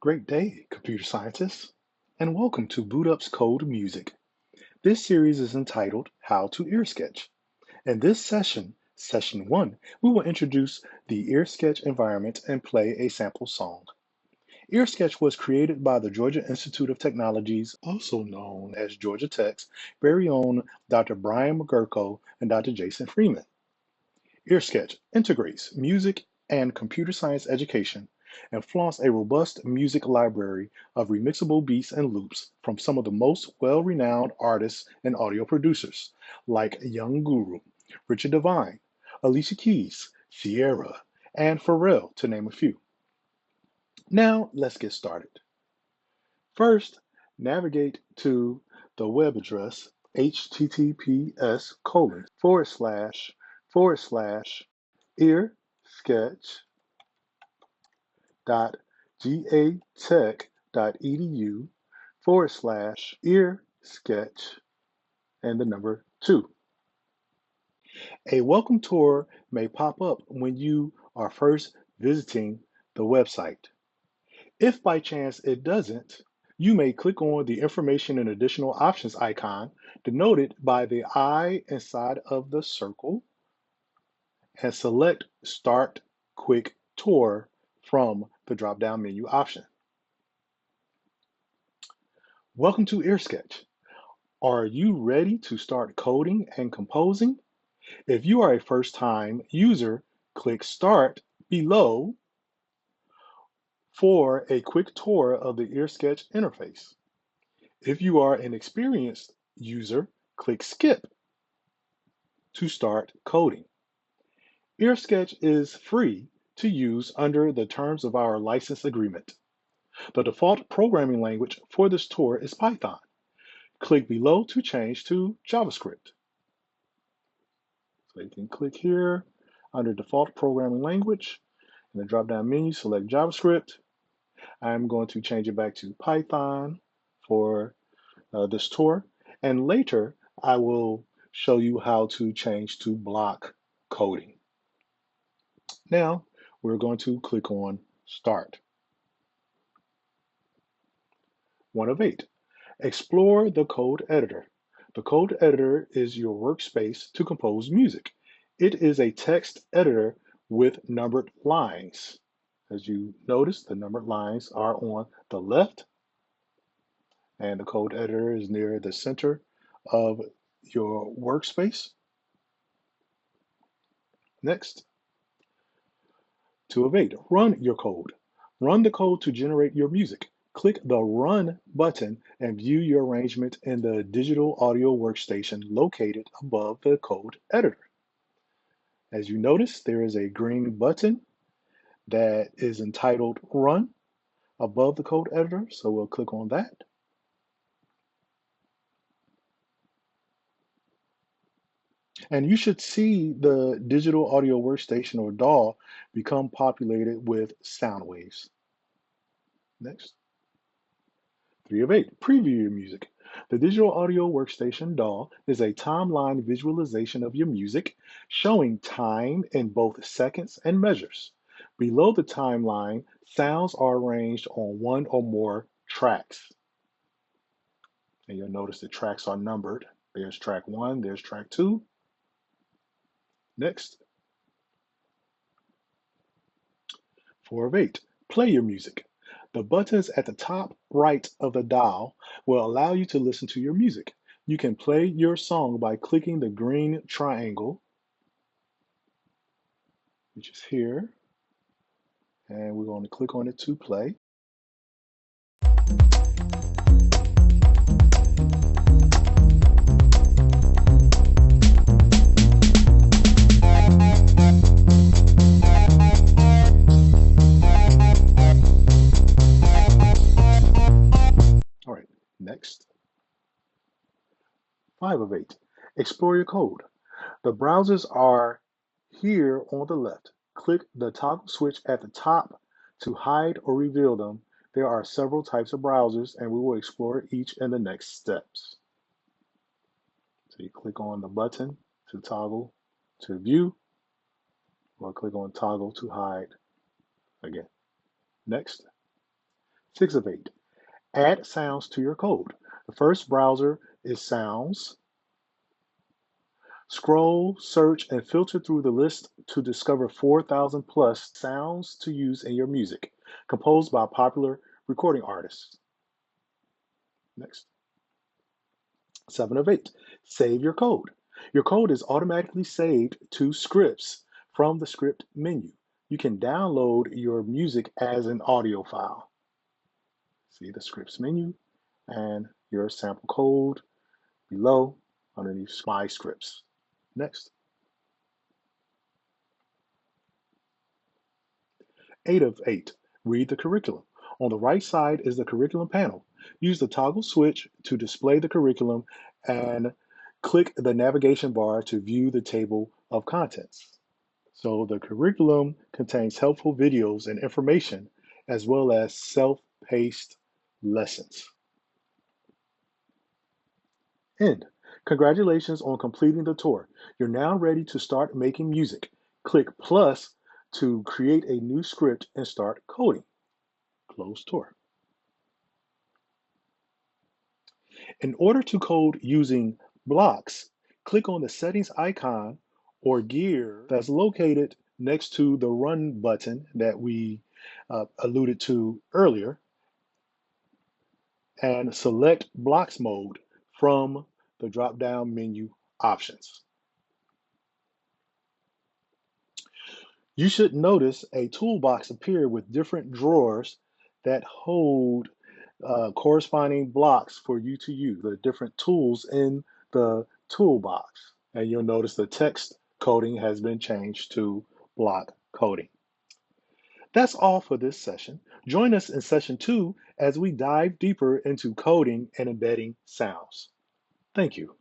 Great day, computer scientists, and welcome to BootUp's Code Music. This series is entitled How to EarSketch. In this session, Session 1, we will introduce the EarSketch environment and play a sample song. EarSketch was created by the Georgia Institute of Technology's, also known as Georgia Tech's, very own Dr. Brian McGurko and Dr. Jason Freeman. EarSketch integrates music and computer science education and flaunts a robust music library of remixable beats and loops from some of the most well-renowned artists and audio producers, like Young Guru, Richard Devine, Alicia Keys, Sierra, and Pharrell, to name a few. Now, let's get started. First, navigate to the web address https://earsketch.gatech.edu/earsketch and the number 2. A welcome tour may pop up when you are first visiting the website. If by chance it doesn't, you may click on the Information and Additional Options icon denoted by the eye inside of the circle and select Start Quick Tour from the drop-down menu option. Welcome to EarSketch. Are you ready to start coding and composing? If you are a first-time user, click Start below for a quick tour of the EarSketch interface. If you are an experienced user, click Skip to start coding. EarSketch is free to use under the terms of our license agreement. The default programming language for this tour is Python. Click below to change to JavaScript. So you can click here under default programming language. In the drop-down menu, select JavaScript. I'm going to change it back to Python for this tour. And later, I will show you how to change to block coding. Now, we're going to click on Start. 1 of 8. Explore the code editor. The code editor is your workspace to compose music. It is a text editor with numbered lines. As you notice, the numbered lines are on the left, and the code editor is near the center of your workspace. Next, 2 of 8. Run your code. Run the code to generate your music. Click the Run button and view your arrangement in the digital audio workstation located above the code editor. As you notice, there is a green button that is entitled Run above the code editor, so we'll click on that. And you should see the digital audio workstation or DAW become populated with sound waves. Next. 3 of 8. Preview your music. The digital audio workstation DAW is a timeline visualization of your music, showing time in both seconds and measures. Below the timeline, sounds are arranged on one or more tracks. And you'll notice the tracks are numbered. There's track 1, there's track 2. Next. 4 of 8. Play your music. The buttons at the top right of the dial will allow you to listen to your music. You can play your song by clicking the green triangle, which is here, and we're going to click on it to play. All right, next. 5 of 8. Explore your code. The browsers are here on the left. Click the toggle switch at the top to hide or reveal them. There are several types of browsers, and we will explore each in the next steps. So you click on the button to toggle to view, or click on toggle to hide again. Next. 6 of 8. Add sounds to your code. The first browser is sounds. Scroll, search, and filter through the list to discover 4,000 plus sounds to use in your music, composed by popular recording artists. Next. 7 of 8. Save your code. Your code is automatically saved to scripts from the script menu. You can download your music as an audio file. See the scripts menu and your sample code below underneath my scripts. Next. 8 of 8. Read the curriculum. On the right side is the curriculum panel. Use the toggle switch to display the curriculum and click the navigation bar to view the table of contents. So the curriculum contains helpful videos and information as well as self-paced lessons. End. Congratulations on completing the tour. You're now ready to start making music. Click plus to create a new script and start coding. Close tour. In order to code using blocks, click on the settings icon or gear that's located next to the run button that we alluded to earlier and select blocks mode from the drop down menu options. You should notice a toolbox appear with different drawers that hold corresponding blocks for you to use, the different tools in the toolbox. And you'll notice the text coding has been changed to block coding. That's all for this session. Join us in session 2 as we dive deeper into coding and embedding sounds. Thank you.